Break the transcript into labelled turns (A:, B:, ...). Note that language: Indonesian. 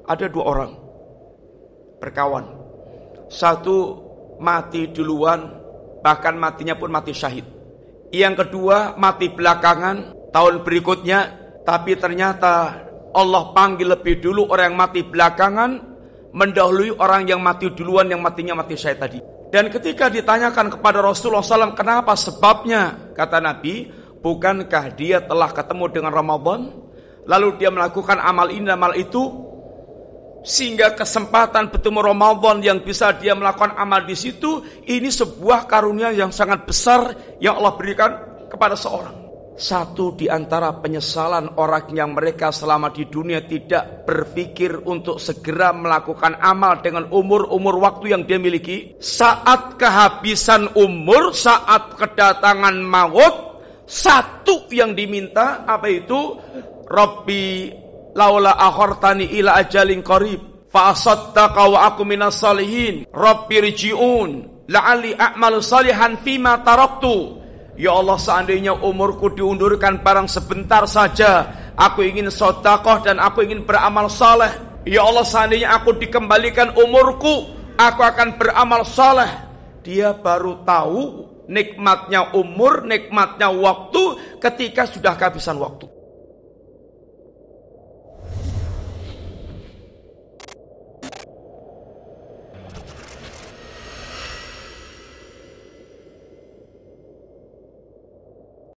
A: Ada 2 orang berkawan. Satu mati duluan, bahkan matinya pun mati syahid. Yang kedua mati belakangan, tahun berikutnya, tapi ternyata Allah panggil lebih dulu orang yang mati belakangan, mendahului orang yang mati duluan, yang matinya mati syahid tadi. Dan ketika ditanyakan kepada Rasulullah SAW, kenapa sebabnya? Kata Nabi, bukankah dia telah ketemu dengan Ramadan, lalu dia melakukan amal ini, amal itu, sehingga kesempatan bertemu Ramadan yang bisa dia melakukan amal di situ, ini sebuah karunia yang sangat besar yang Allah berikan kepada seorang. Satu di antara penyesalan orang yang mereka selama di dunia tidak berpikir untuk segera melakukan amal dengan umur waktu yang dia miliki. Saat kehabisan umur, saat kedatangan maut, satu yang diminta apa itu? Rabbi laula akhartani ila ajalin qarib fa asaddaqa wa aku minas salihin rabbi rji'un la'alli a'malu salihan fima taraktu. Ya Allah, seandainya umurku diundurkan barang sebentar saja, aku ingin sedekah dan aku ingin beramal saleh. Ya Allah, seandainya aku dikembalikan umurku, aku akan beramal saleh. Dia baru tahu nikmatnya umur, nikmatnya waktu ketika sudah kehabisan waktu.